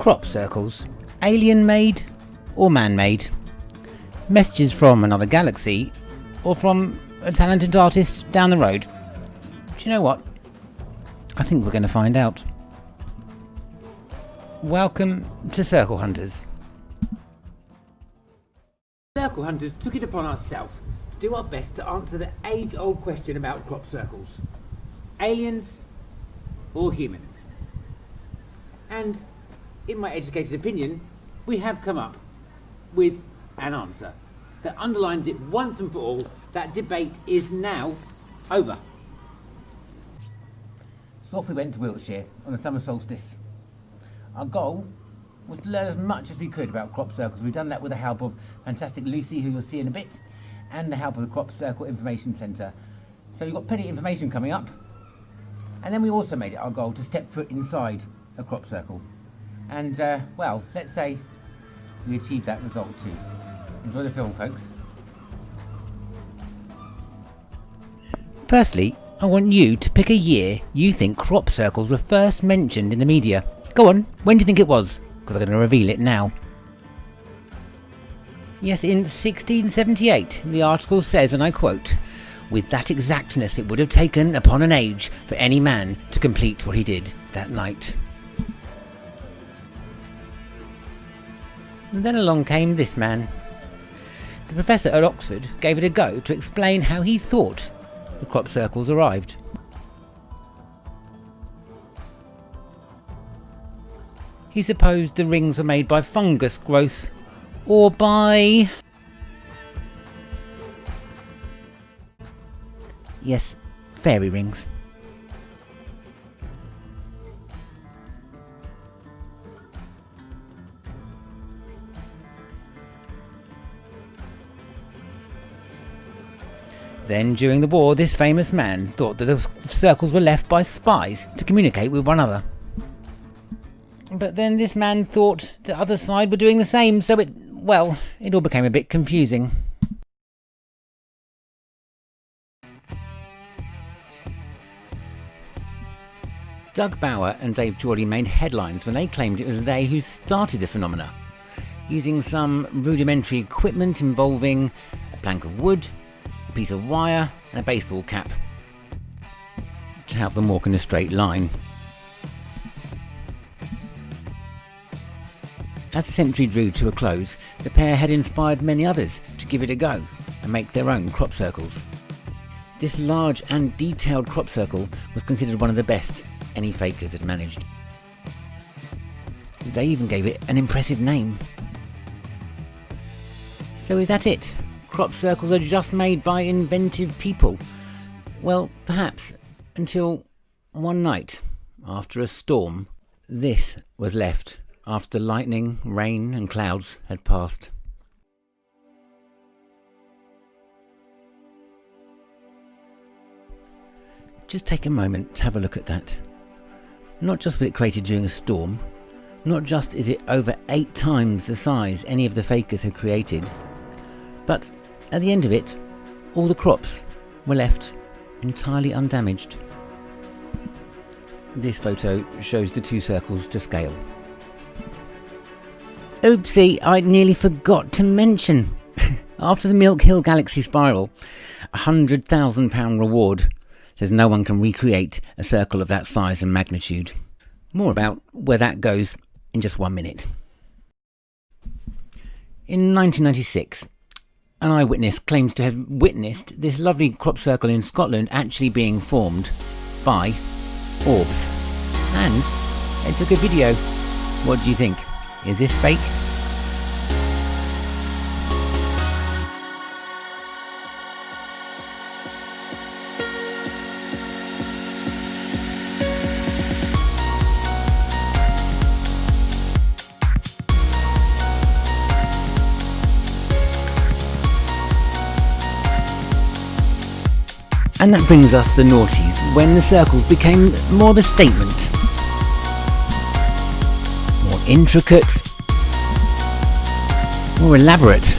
Crop circles, alien-made or man-made? Messages from another galaxy or from a talented artist down the road? Do you know what? I think we're going to find out. Welcome to Circle Hunters. Circle Hunters took it upon ourselves to do our best to answer the age-old question about crop circles. Aliens or humans? And in my educated opinion, we have come up with an answer that underlines it once and for all. That debate is now over. So off we went to Wiltshire on the summer solstice. Our goal was to learn as much as we could about crop circles. We've done that with the help of fantastic Lucy, who you'll see in a bit, and the help of the Crop Circle Information Centre. So you've got plenty of information coming up. And then we also made it our goal to step foot inside a crop circle. And, well, let's say we achieved that result too. Enjoy the film, folks. Firstly, I want you to pick a year you think crop circles were first mentioned in the media. Go on, when do you think it was? Because I'm going to reveal it now. Yes, in 1678, the article says, and I quote, "With that exactness it would have taken upon an age for any man to complete what he did that night." And then along came this man. The professor at Oxford gave it a go to explain how he thought the crop circles arrived. He supposed the rings were made by fungus growth or by... yes, fairy rings. Then, during the war, this famous man thought that the circles were left by spies to communicate with one another. But then this man thought the other side were doing the same, so it all became a bit confusing. Doug Bauer and Dave Geordie made headlines when they claimed it was they who started the phenomena, using some rudimentary equipment involving a plank of wood, a piece of wire and a baseball cap to help them walk in a straight line. As the century drew to a close, the pair had inspired many others to give it a go and make their own crop circles. This large and detailed crop circle was considered one of the best any fakers had managed. They even gave it an impressive name. So is that it? Crop circles are just made by inventive people? Well, perhaps, until one night, after a storm, this was left after the lightning, rain and clouds had passed. Just take a moment to have a look at that. Not just was it created during a storm, not just is it over 8 times the size any of the fakers had created, but at the end of it, all the crops were left entirely undamaged. This photo shows the 2 circles to scale. Oopsie, I nearly forgot to mention. After the Milk Hill Galaxy Spiral, £100,000 reward says no one can recreate a circle of that size and magnitude. More about where that goes in just 1 minute. In 1996, an eyewitness claims to have witnessed this lovely crop circle in Scotland actually being formed by orbs. And they took a video. What do you think? Is this fake? And that brings us to the noughties, when the circles became more of a statement. More intricate, more elaborate.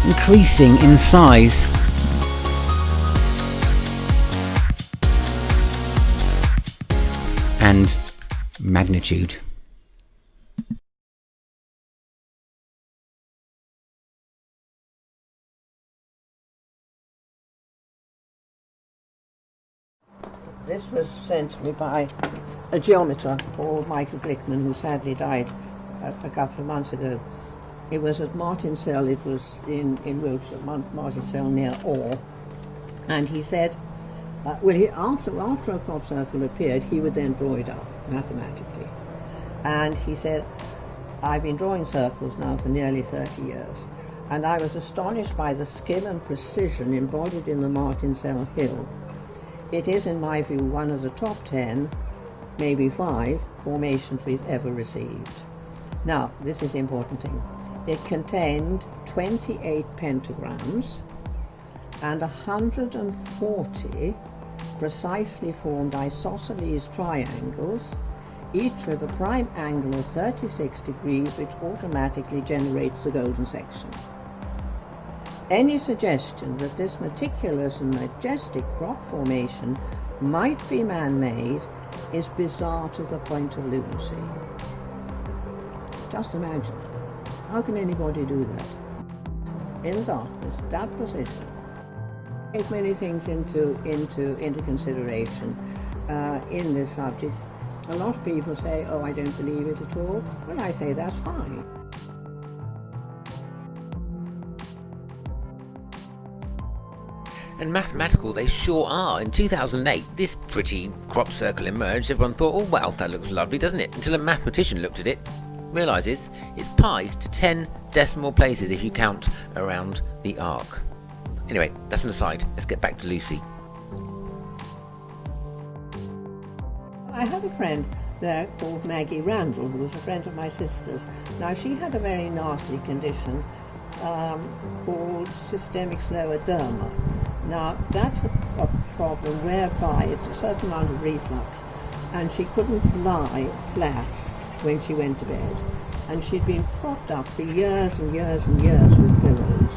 Increasing in size. and magnitude. This was sent to me by a geometer called Michael Glickman, who sadly died a couple of months ago. It was at Martinsell, it was in Wiltshire, Martinsell near Orr. And he said, after a crop circle appeared, he would then draw it up mathematically. And he said, I've been drawing circles now for nearly 30 years, and I was astonished by the skill and precision embodied in the Martinsell Hill. It is, in my view, one of the top 10, maybe 5, formations we've ever received. Now, this is the important thing. It contained 28 pentagrams and 140 precisely formed isosceles triangles, each with a prime angle of 36 degrees, which automatically generates the golden section. Any suggestion that this meticulous and majestic crop formation might be man-made is bizarre to the point of lunacy. Just imagine, how can anybody do that? In darkness, that precision. Take many things into consideration in this subject. A lot of people say, oh, I don't believe it at all. Well, I say that's fine. And mathematical they sure are. In 2008, this pretty crop circle emerged. Everyone thought, oh wow, that looks lovely, doesn't it? Until a mathematician looked at it, realises it's pi to 10 decimal places if you count around the arc. Anyway, that's an aside. Let's get back to Lucy. I had a friend there called Maggie Randall, who was a friend of my sister's. Now, she had a very nasty condition called systemic scleroderma. Now, that's a problem whereby it's a certain amount of reflux, and she couldn't lie flat when she went to bed. And she'd been propped up for years and years and years with pillows.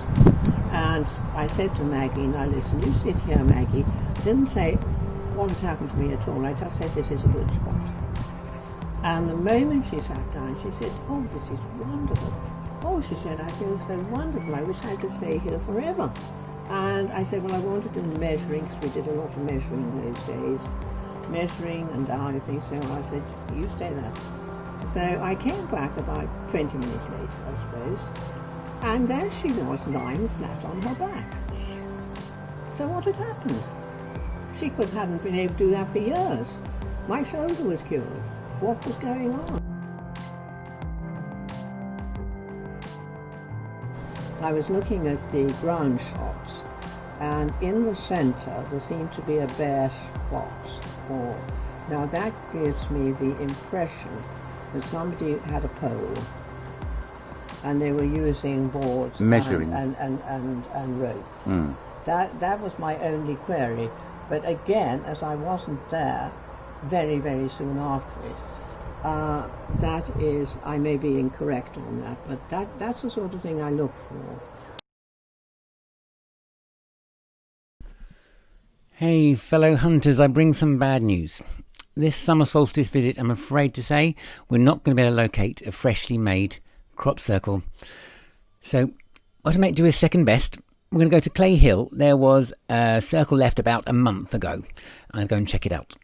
And I said to Maggie, now listen, you sit here, Maggie. I didn't say what had happened to me at all. I just said this is a good spot. And the moment she sat down, she said, oh, this is wonderful. Oh, she said, I feel so wonderful. I wish I could stay here forever. And I said, well, I want to do measuring, because we did a lot of measuring those days. Measuring and dieting, so I said, you stay there. So I came back about 20 minutes later, I suppose, and there she was lying flat on her back. So what had happened? She hadn't been able to do that for years. My shoulder was cured. What was going on? I was looking at the ground shots, and in the centre there seemed to be a bare spot. Now that gives me the impression that somebody had a pole and they were using boards measuring and rope. That was my only query. But again, as I wasn't there very, very soon after it, that is, I may be incorrect on that, but that's the sort of thing I look for. Hey fellow hunters, I bring some bad news. This summer solstice visit, I'm afraid to say, we're not going to be able to locate a freshly made crop circle. So what I might do is second best. We're going to go to Clay Hill. There was a circle left about a month ago. I'm going to go and check it out.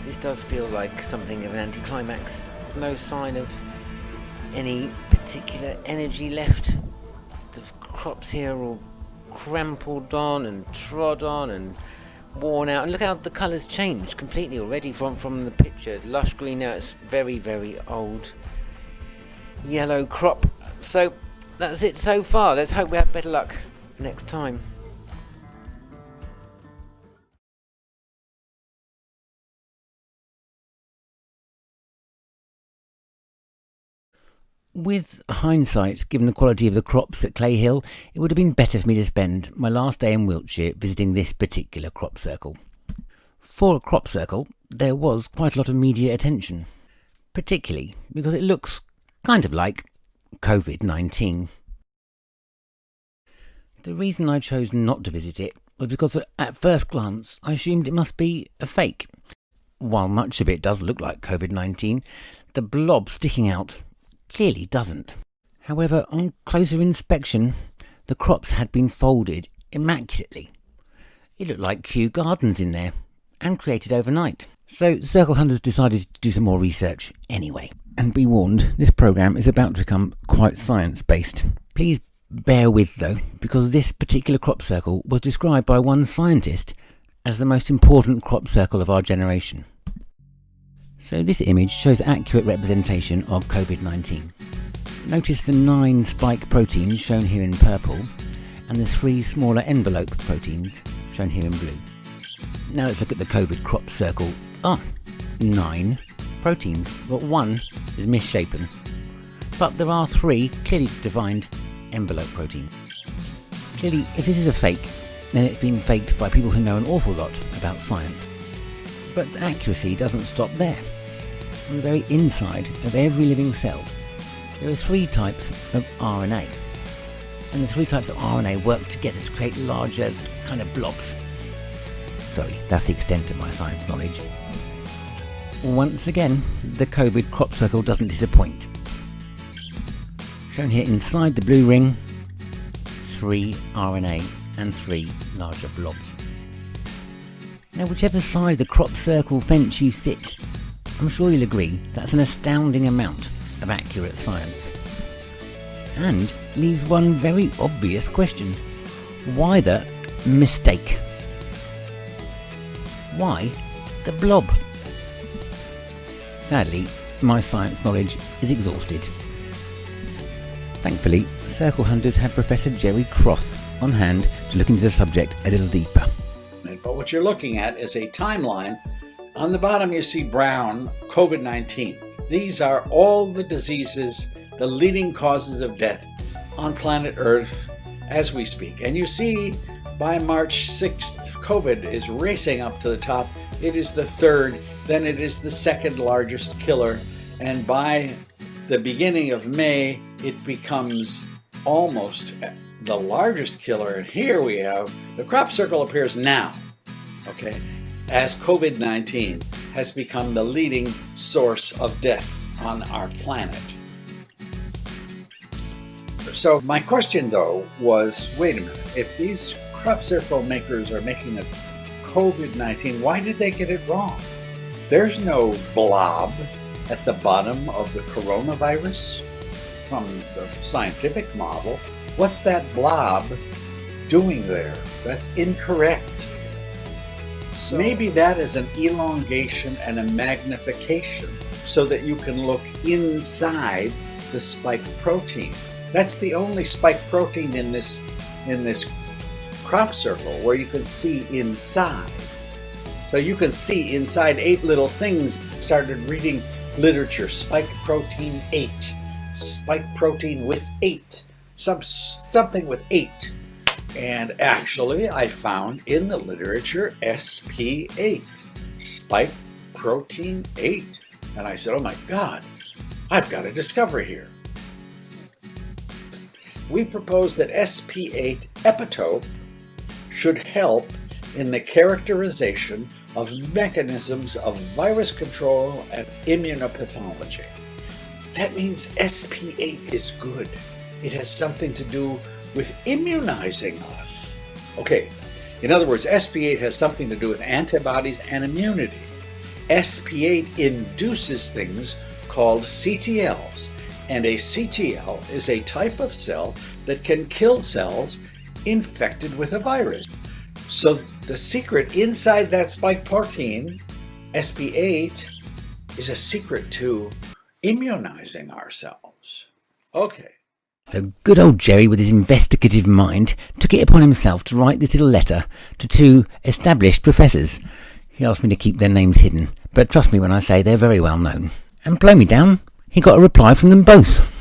This does feel like something of an anticlimax. There's no sign of any particular energy left. The crops here are all crumpled on and trod on and worn out. And look how the colours changed completely already from the picture. Lush green, now it's very, very old yellow crop. So that's it so far. Let's hope we have better luck next time. With hindsight, given the quality of the crops at Clay Hill, it would have been better for me to spend my last day in Wiltshire visiting this particular crop circle. For a crop circle, there was quite a lot of media attention, particularly because it looks kind of like COVID-19. The reason I chose not to visit it was because at first glance I assumed it must be a fake. While much of it does look like COVID-19, the blob sticking out clearly doesn't. However, on closer inspection, the crops had been folded immaculately. It looked like Kew Gardens in there, and created overnight. So Circle Hunters decided to do some more research anyway. And be warned, this programme is about to become quite science-based. Please bear with though, because this particular crop circle was described by one scientist as the most important crop circle of our generation. So this image shows accurate representation of COVID-19. Notice the 9 spike proteins shown here in purple and the 3 smaller envelope proteins shown here in blue. Now let's look at the COVID crop circle. 9 proteins, but 1 is misshapen. But there are 3 clearly defined envelope proteins. Clearly, if this is a fake, then it's been faked by people who know an awful lot about science. But the accuracy doesn't stop there. On the very inside of every living cell, there are 3 types of RNA. And the 3 types of RNA work together to create larger kind of blobs. Sorry, that's the extent of my science knowledge. Once again, the COVID crop circle doesn't disappoint. Shown here inside the blue ring, 3 RNA and 3 larger blobs. Now, whichever side of the crop circle fence you sit, I'm sure you'll agree that's an astounding amount of accurate science. And leaves one very obvious question. Why the mistake? Why the blob? Sadly, my science knowledge is exhausted. Thankfully, Circle Hunters had Professor Jerry Croth on hand to look into the subject a little deeper. But what you're looking at is a timeline. On the bottom you see brown, COVID-19. These are all the diseases, the leading causes of death on planet Earth as we speak. And you see by March 6th, COVID is racing up to the top. It is the 3rd, then it is the 2nd largest killer. And by the beginning of May, it becomes almost the largest killer. And here we have the crop circle appears now, okay, as COVID-19 has become the leading source of death on our planet. So my question though was, wait a minute, if these crop circle makers are making a COVID-19, why did they get it wrong? There's no blob at the bottom of the coronavirus from the scientific model. What's that blob doing there? That's incorrect. So maybe that is an elongation and a magnification so that you can look inside the spike protein. That's the only spike protein in this crop circle where you can see inside. So you can see inside 8 little things. Started reading literature, spike protein 8, spike protein with 8, something with 8. And actually I found in the literature SP8, spike protein 8. And I said, oh my God, I've got a discovery here. We propose that SP8 epitope should help in the characterization of mechanisms of virus control and immunopathology. That means SP8 is good. It has something to do with immunizing us. Okay, in other words, SP8 has something to do with antibodies and immunity. SP8 induces things called CTLs, and a CTL is a type of cell that can kill cells infected with a virus. So the secret inside that spike protein, SP8, is a secret to immunizing ourselves. Okay. So good old Jerry, with his investigative mind, took it upon himself to write this little letter to 2 established professors. He asked me to keep their names hidden, but trust me when I say they're very well known. And blow me down, he got a reply from them both.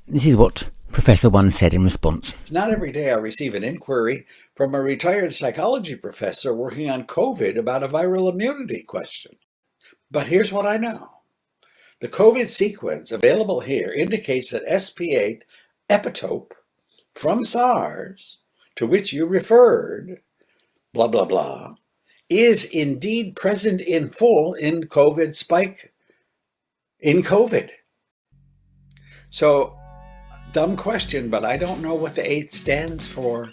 This is what Professor One said in response. It's not every day I receive an inquiry from a retired psychology professor working on COVID about a viral immunity question. But here's what I know. The COVID sequence available here indicates that SP8 epitope from SARS, to which you referred, blah, blah, blah, is indeed present in full in COVID spike in COVID. So, dumb question, but I don't know what the 8 stands for.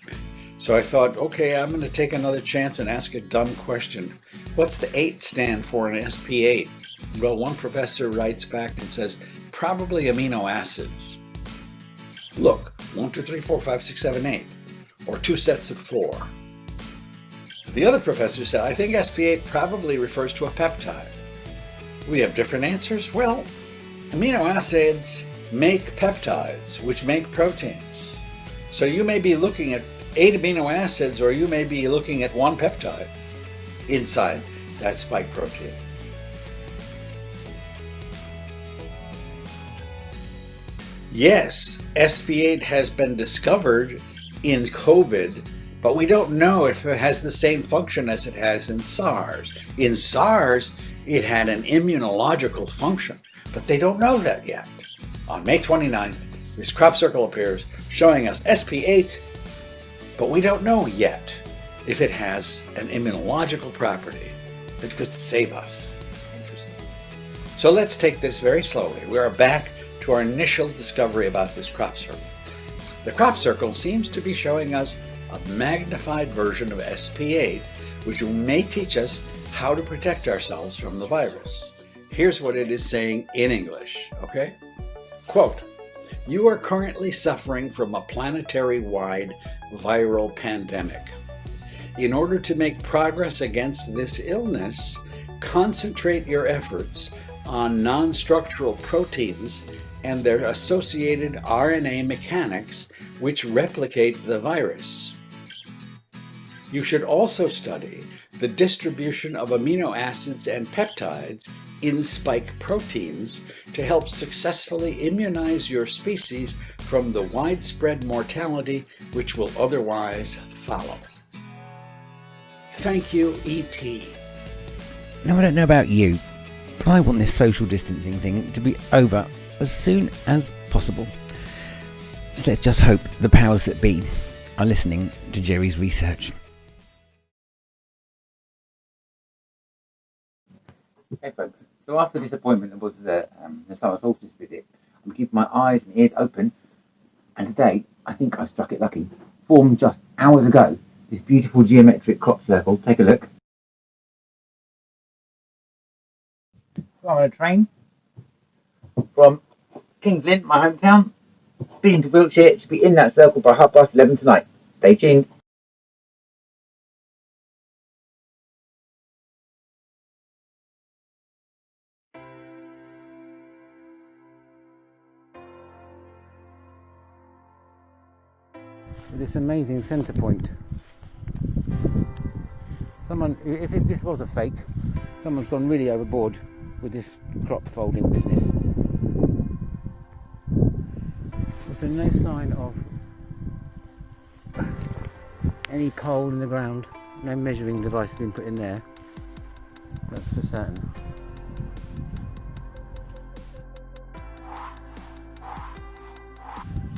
So I thought, okay, I'm going to take another chance and ask a dumb question. What's the 8 stand for in SP8? Well, one professor writes back and says, probably amino acids. Look, 1, 2, 3, 4, 5, 6, 7, 8, or 2 sets of 4. The other professor said, I think SP8 probably refers to a peptide. We have different answers? Well, amino acids make peptides, which make proteins. So you may be looking at 8 amino acids, or you may be looking at 1 peptide inside that spike protein. Yes, SP8 has been discovered in COVID, but we don't know if it has the same function as it has in SARS. In SARS, it had an immunological function, but they don't know that yet. On May 29th, this crop circle appears showing us SP8, but we don't know yet if it has an immunological property that could save us. Interesting. So let's take this very slowly. We are back to our initial discovery about this crop circle. The crop circle seems to be showing us a magnified version of SP8, which may teach us how to protect ourselves from the virus. Here's what it is saying in English, okay? Quote, you are currently suffering from a planetary-wide viral pandemic. In order to make progress against this illness, concentrate your efforts on non-structural proteins and their associated RNA mechanics which replicate the virus. You should also study the distribution of amino acids and peptides in spike proteins to help successfully immunize your species from the widespread mortality which will otherwise follow. Thank you, E.T. Now, I don't know about you, but I want this social distancing thing to be over as soon as possible. So let's just hope the powers that be are listening to Jerry's research. Hey folks, so after the disappointment was the summer solstice visit, I'm keeping my eyes and ears open, and today I think I struck it lucky. Formed just hours ago, this beautiful geometric crop circle. Take a look. So I'm on a train from Kings Lynn, my hometown, speeding to Wiltshire to be in that circle by 11:30 tonight. Stay tuned. This amazing centre point. Someone, if this was a fake, someone's gone really overboard with this crop folding business. There's no sign of any coal in the ground. No measuring device has been put in there. That's for certain.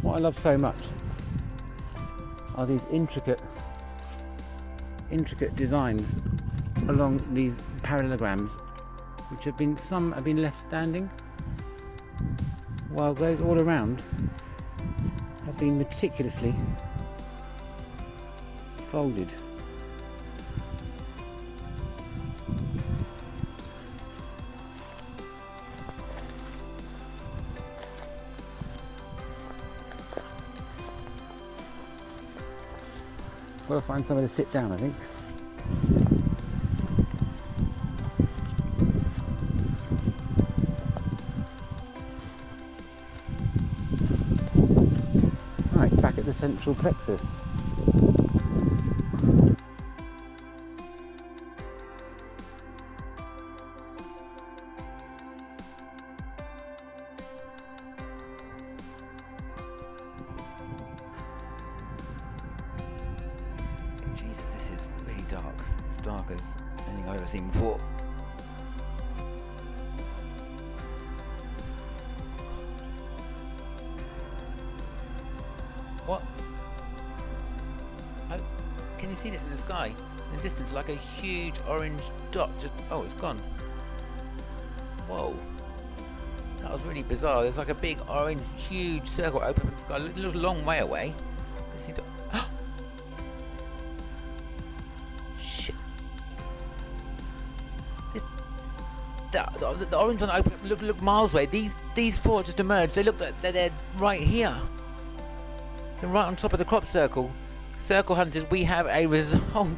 What I love so much are these intricate designs along these parallelograms, which some have been left standing, while those all around have been meticulously folded. We'll find somewhere to sit down, I think. Right, back at the central plexus. Jesus, this is really dark. As dark as anything I've ever seen before. What? Oh, can you see this in the sky? In the distance, like a huge orange dot. Just it's gone. Whoa. That was really bizarre. There's like a big orange, huge circle open up in the sky. It looks a long way away. It seemed to... Shit. The orange one opened up, look miles away. These four just emerged. They look like they're right here. They're right on top of the crop circle. Circle hunters, we have a result.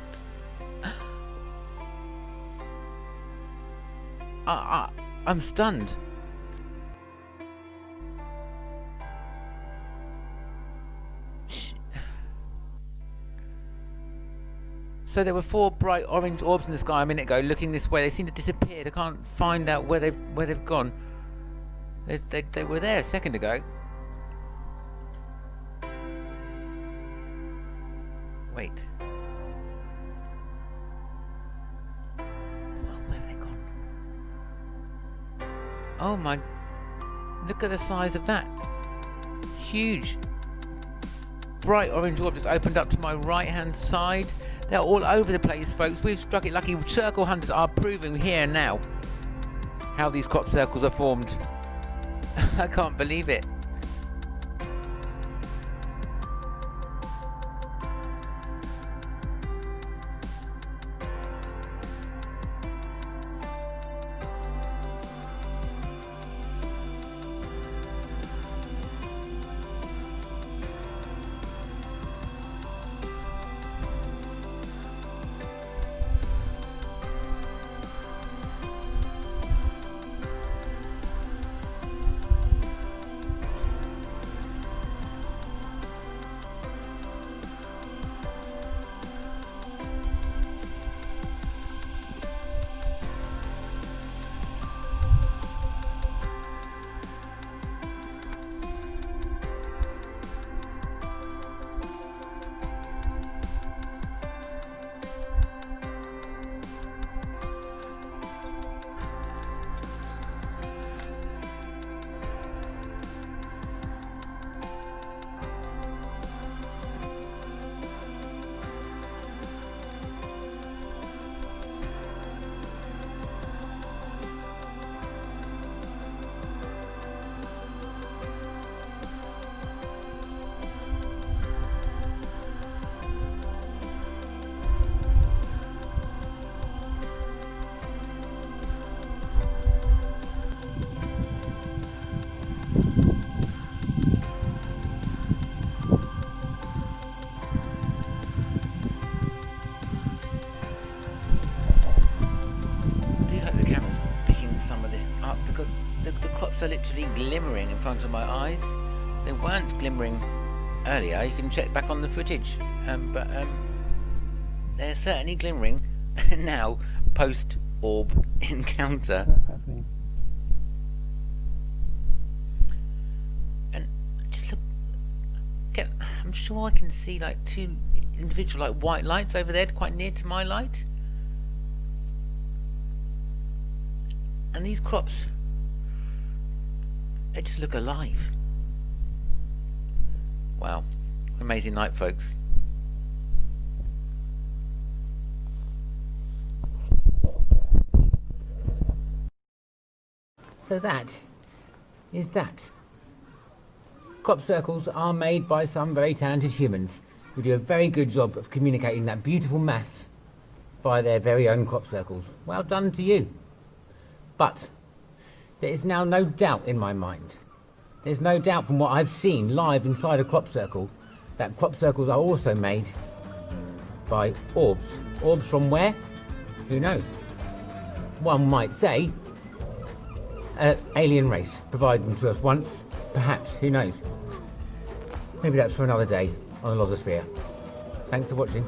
I'm stunned. So there were 4 bright orange orbs in the sky a minute ago, looking this way. They seem to have disappeared. I can't find out where they've gone. They were there a second ago. Wait. Well, where have they gone? Oh my! Look at the size of that. Huge. Bright orange orb just opened up to my right-hand side. They're all over the place, folks. We've struck it lucky. Circle hunters are proving here and now how these crop circles are formed. I can't believe it. Because the crops are literally glimmering in front of my eyes. They weren't glimmering earlier. You can check back on the footage, but they're certainly glimmering now post orb encounter. And just look, I'm sure I can see like 2 individual like white lights over there, quite near to my light. And these crops, they just look alive. Wow. Amazing night, folks. So that is that. Crop circles are made by some very talented humans who do a very good job of communicating that beautiful mass via their very own crop circles. Well done to you. But there is now no doubt in my mind. There's no doubt from what I've seen live inside a crop circle that crop circles are also made by orbs. Orbs from where? Who knows? One might say an alien race provided them to us once, perhaps, who knows? Maybe that's for another day on the Lozosphere. Thanks for watching.